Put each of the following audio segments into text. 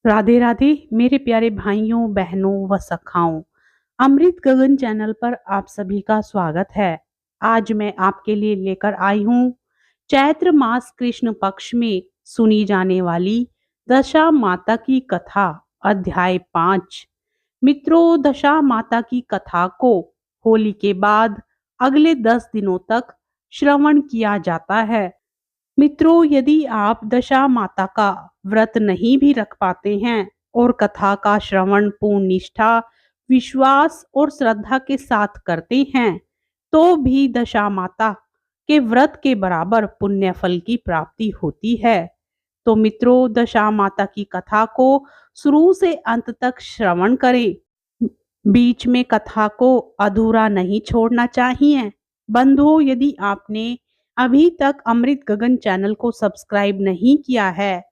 राधे राधे मेरे प्यारे भाइयों बहनों व सखाओं। अमृत गगन चैनल पर आप सभी का स्वागत है। आज मैं आपके लिए लेकर आई हूँ चैत्र मास कृष्ण पक्ष में सुनी जाने वाली दशा माता की कथा, अध्याय 5। मित्रों, दशा माता की कथा को होली के बाद अगले 10 दिनों तक श्रवण किया जाता है। मित्रों, यदि आप दशा माता का व्रत नहीं भी रख पाते हैं और कथा का श्रवण पूर्ण निष्ठा, विश्वास और श्रद्धा के साथ करते हैं, तो भी दशा माता के व्रत के बराबर पुण्य फल की प्राप्ति होती है। तो मित्रों, दशा माता की कथा को शुरू से अंत तक श्रवण करें। बीच में कथा को अधूरा नहीं छोड़ना चाहिए। बंधुओं, यदि आपने अभी तक अमृत गगन चैनल को सब्सक्राइब नहीं किया है,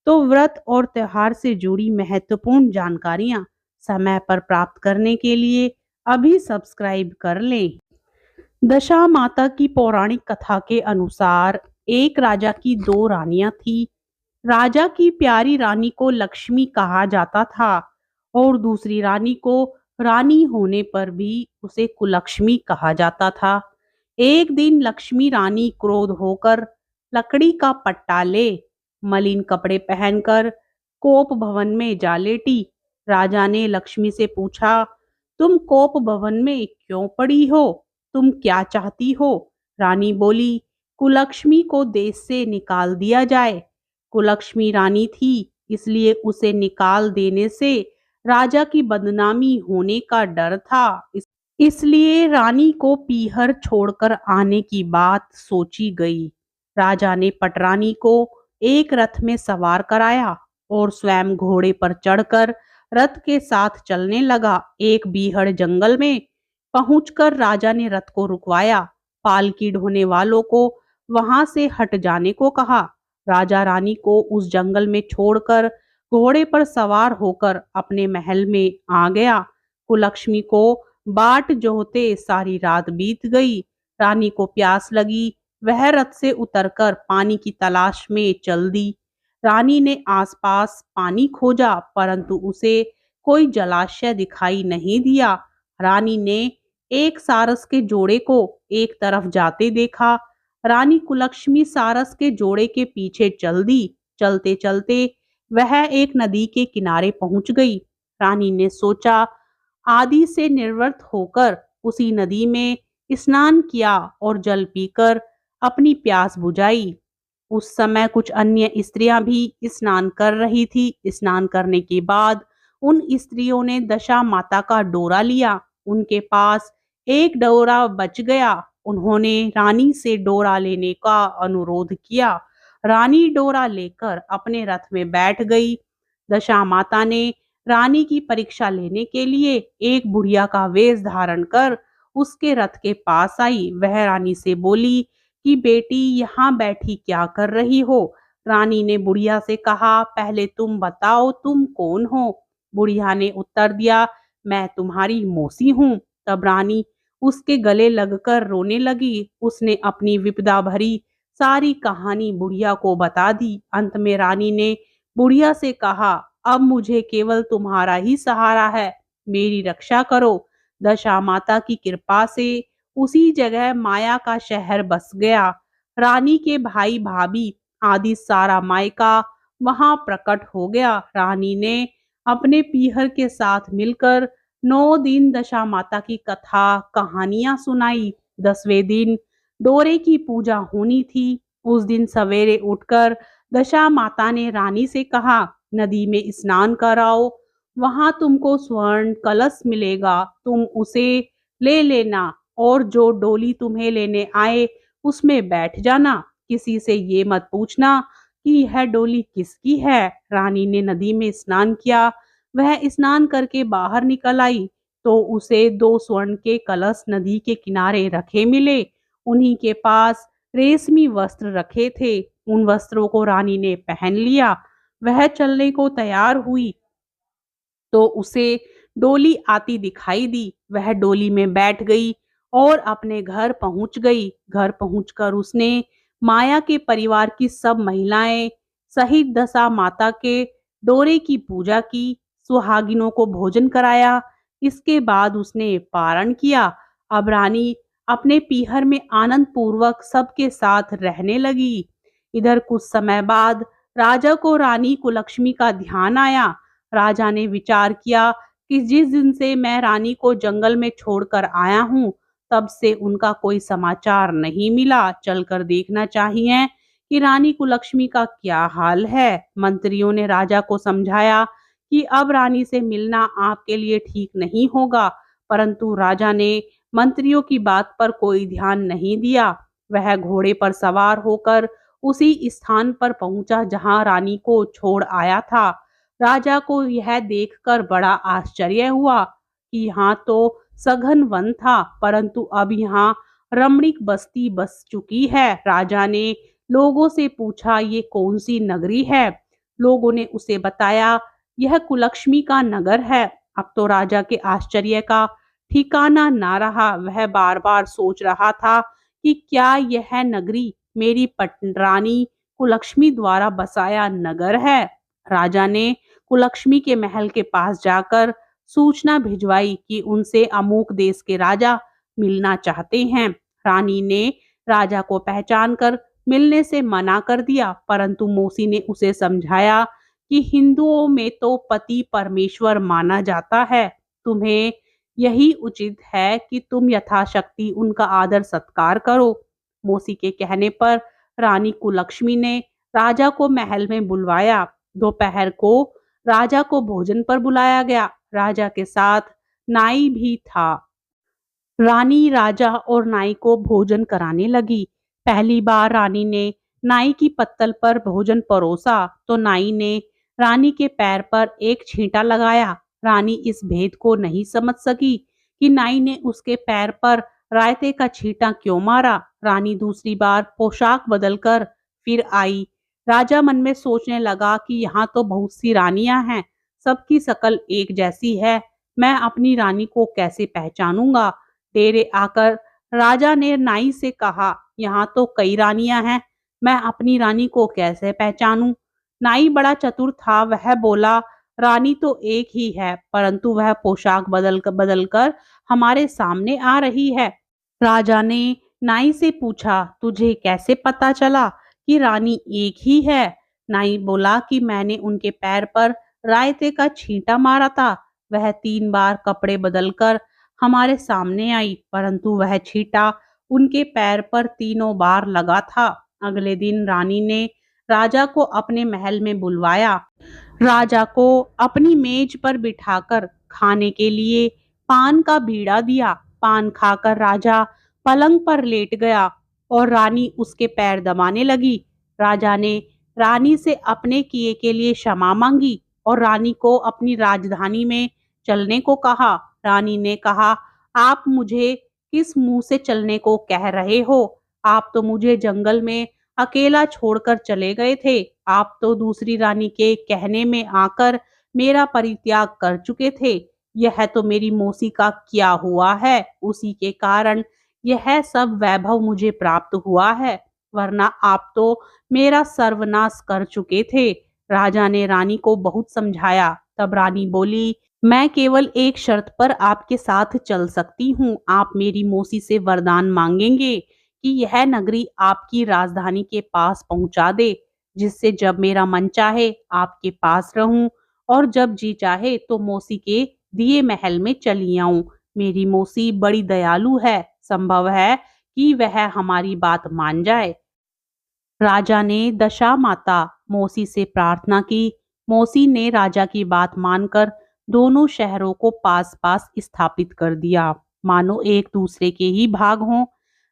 तो व्रत और त्योहार से जुड़ी महत्वपूर्ण जानकारियां समय पर प्राप्त करने के लिए अभी सब्सक्राइब कर लें। दशा माता की पौराणिक कथा के अनुसार एक राजा की दो रानियां थी। राजा की प्यारी रानी को लक्ष्मी कहा जाता था और दूसरी रानी को रानी होने पर भी उसे कुलक्ष्मी कहा जाता था। एक दिन लक्ष्मी रानी क्रोध होकर लकड़ी का पट्टा ले मलिन कपड़े पहनकर कोप भवन में जा लेटी। राजा ने लक्ष्मी से पूछा, तुम कोप भवन में क्यों पड़ी हो? तुम क्या चाहती हो? रानी बोली, कुलक्ष्मी को देश से निकाल दिया जाए। कुलक्ष्मी रानी थी, इसलिए उसे निकाल देने से राजा की बदनामी होने का डर था। इसलिए रानी को पीहर छोड़कर आने की बात सोची गई। राजा ने पटरानी को एक रथ में सवार कराया और स्वयं घोड़े पर चढ़कर रथ के साथ चलने लगा। एक बीहड़ जंगल में पहुंचकर राजा ने रथ को रुकवाया। पालकी ढोने वालों को वहां से हट जाने को कहा। राजा रानी को उस जंगल में छोड़कर घोड़े पर सवार होकर अपने महल में आ गया। कुलक्ष्मी को बाट जोहते सारी रात बीत गई। रानी को प्यास लगी, वह रथ से उतरकर पानी की तलाश में चल दी। रानी ने आसपास पानी खोजा, परंतु उसे कोई जलाशय दिखाई नहीं दिया। रानी ने एक सारस के जोड़े को एक तरफ जाते देखा। रानी कुलक्ष्मी सारस के जोड़े के पीछे चल दी। चलते चलते वह एक नदी के किनारे पहुंच गई। रानी ने सोचा, आदि से निवृत्त होकर उसी नदी में स्नान किया और जल पीकर अपनी प्यास बुझाई। उस समय कुछ अन्य स्त्रियां भी स्नान कर रही थी। स्नान करने के बाद उन स्त्रियों ने दशा माता का डोरा लिया। उनके पास एक डोरा बच गया। उन्होंने रानी से डोरा लेने का अनुरोध किया। रानी डोरा लेकर अपने रथ में बैठ गई। दशा माता ने रानी की परीक्षा लेने के लिए एक बुढ़िया का वेश धारण कर उसके रथ के पास आई। वह रानी से बोली कि बेटी, यहाँ बैठी क्या कर रही हो? रानी ने बुढ़िया से कहा, पहले तुम बताओ तुम कौन हो? बुढ़िया ने उत्तर दिया, मैं तुम्हारी मौसी हूँ। तब रानी उसके गले लगकर रोने लगी। उसने अपनी विपदा भरी सारी कहानी बुढ़िया को बता दी। अंत में रानी ने बुढ़िया से कहा, अब मुझे केवल तुम्हारा ही सहारा है, मेरी रक्षा करो। दशा माता की कृपा से उसी जगह माया का शहर बस गया। रानी के भाई भाभी आदि सारा मायका वहां प्रकट हो गया। रानी ने अपने पीहर के साथ मिलकर 9 दिन दशा माता की कथा कहानियां सुनाई। 10वें दिन डोरे की पूजा होनी थी। उस दिन सवेरे उठकर दशा माता ने रानी से कहा, नदी में स्नान कराओ, वहां तुमको स्वर्ण कलश मिलेगा, तुम उसे ले लेना और जो डोली तुम्हें लेने आए उसमें बैठ जाना। किसी से ये मत पूछना कि यह डोली किसकी है। रानी ने नदी में स्नान किया। वह स्नान करके बाहर निकल आई तो उसे 2 स्वर्ण के कलश नदी के किनारे रखे मिले। उन्हीं के पास रेशमी वस्त्र रखे थे। उन वस्त्रों को रानी ने पहन लिया। वह चलने को तैयार हुई तो उसे डोली आती दिखाई दी। वह डोली में बैठ गई और अपने घर पहुंच गई। घर पहुंचकर उसने माया के परिवार की सब महिलाएं सहित दशा माता के डोरे की पूजा की, सुहागिनों को भोजन कराया। इसके बाद उसने पारण किया। अब रानी अपने पीहर में आनंद पूर्वक सबके साथ रहने लगी। इधर कुछ समय बाद राजा को रानी कुलक्ष्मी का ध्यान आया। राजा ने विचार किया कि जिस दिन से मैं रानी को जंगल में छोड़कर आया हूँ, तब से उनका कोई समाचार नहीं मिला। चलकर देखना चाहिए कि रानी कुलक्ष्मी का क्या हाल है। मंत्रियों ने राजा को समझाया कि अब रानी से मिलना आपके लिए ठीक नहीं होगा, परंतु राजा ने मंत्रियों की बात पर कोई ध्यान नहीं दिया। वह घोड़े पर सवार होकर उसी स्थान पर पहुंचा जहां रानी को छोड़ आया था। राजा को यह देखकर बड़ा आश्चर्य हुआ कि यहाँ तो सघन वन था, परंतु अब यहाँ रमणीक बस्ती बस चुकी है। राजा ने लोगों से पूछा, ये कौन सी नगरी है? लोगों ने उसे बताया, यह कुलक्ष्मी का नगर है। अब तो राजा के आश्चर्य का ठिकाना ना रहा। वह बार बार सोच रहा था कि क्या यह नगरी मेरी रानी कुलक्ष्मी द्वारा बसाया नगर है। राजा ने कुलक्ष्मी के महल के पास जाकर सूचना भिजवाई कि उनसे अमूक देश के राजा मिलना चाहते हैं। रानी ने राजा को पहचान कर मिलने से मना कर दिया, परंतु मौसी ने उसे समझाया कि हिंदुओं में तो पति परमेश्वर माना जाता है। तुम्हें यही उचित है कि तुम यथाशक्ति उनका आदर सत्कार करो। मौसी के कहने पर रानी कुलक्ष्मी ने राजा को महल में बुलवाया। दोपहर को राजा को भोजन पर बुलाया गया। राजा के साथ नाई भी था। रानी राजा और नाई को भोजन कराने लगी। पहली बार रानी ने नाई की पत्तल पर भोजन परोसा तो नाई ने रानी के पैर पर एक छींटा लगाया। रानी इस भेद को नहीं समझ सकी कि नाई ने उसके पैर पर रायते का छींटा क्यों मारा। रानी दूसरी बार पोशाक बदलकर फिर आई। राजा मन में सोचने लगा कि यहाँ तो बहुत सी रानियां हैं, सबकी शकल एक जैसी है, मैं अपनी रानी को कैसे पहचानूंगा। डेरे आकर राजा ने नाई से कहा, यहाँ तो कई रानियां हैं, मैं अपनी रानी को कैसे पहचानूं। नाई बड़ा चतुर था। वह बोला, रानी तो एक ही है, परंतु वह पोशाक बदल कर हमारे सामने आ रही है। राजा ने नाई से पूछा, तुझे कैसे पता चला कि रानी एक ही है? नाई बोला कि मैंने उनके पैर पर रायते का छींटा मारा था। वह 3 बार कपड़े बदलकर हमारे सामने आई, परंतु वह छींटा उनके पैर पर तीनों बार लगा था। अगले दिन रानी ने राजा को अपने महल में बुलवाया। राजा को अपनी मेज पर बिठाकर खाने के लिए पान का बीड़ा दिया। पान खाकर राजा पलंग पर लेट गया और रानी उसके पैर दबाने लगी। राजा ने रानी से अपने किए के लिए क्षमा मांगी और रानी को अपनी राजधानी में चलने को कहा। रानी ने कहा, आप मुझे किस मुंह से चलने को कह रहे हो? आप तो मुझे जंगल में अकेला छोड़कर चले गए थे। आप तो दूसरी रानी के कहने में आकर मेरा परित्याग कर चुके थे। यह तो मेरी मौसी का किया हुआ है, उसी के कारण यह सब वैभव मुझे प्राप्त हुआ है, वरना आप तो मेरा सर्वनाश कर चुके थे। राजा ने रानी को बहुत समझाया। तब रानी बोली, मैं केवल एक शर्त पर आपके साथ चल सकती हूँ। आप मेरी मौसी से वरदान मांगेंगे कि यह नगरी आपकी राजधानी के पास पहुंचा दे, जिससे जब मेरा मन चाहे आपके पास रहूं और जब जी चाहे तो मौसी के दिए महल में चली आऊं। मेरी मौसी बड़ी दयालु है, संभव है कि वह हमारी बात मान जाए। राजा ने दशा माता मौसी से प्रार्थना की। मौसी ने राजा की बात मानकर दोनों शहरों को पास पास स्थापित कर दिया, मानो एक दूसरे के ही भाग हों।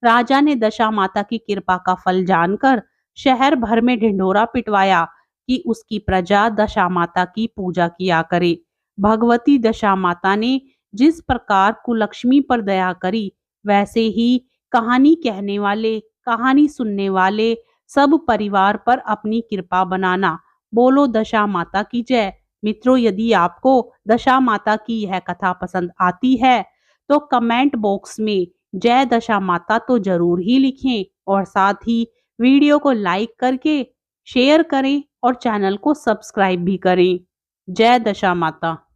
राजा ने दशा माता की कृपा का फल जानकर शहर भर में ढिंढोरा पिटवाया कि उसकी प्रजा दशा माता की पूजा किया करे। भगवती दशा माता ने जिस प्रकार कुलक्ष्मी पर दया करी, वैसे ही कहानी कहने वाले, कहानी सुनने वाले सब परिवार पर अपनी कृपा बनाना। बोलो दशा माता की जय। मित्रों, यदि आपको दशा माता की यह कथा पसंद आती है तो कमेंट बॉक्स में जय दशा माता तो जरूर ही लिखें और साथ ही वीडियो को लाइक करके शेयर करें और चैनल को सब्सक्राइब भी करें। जय दशा माता।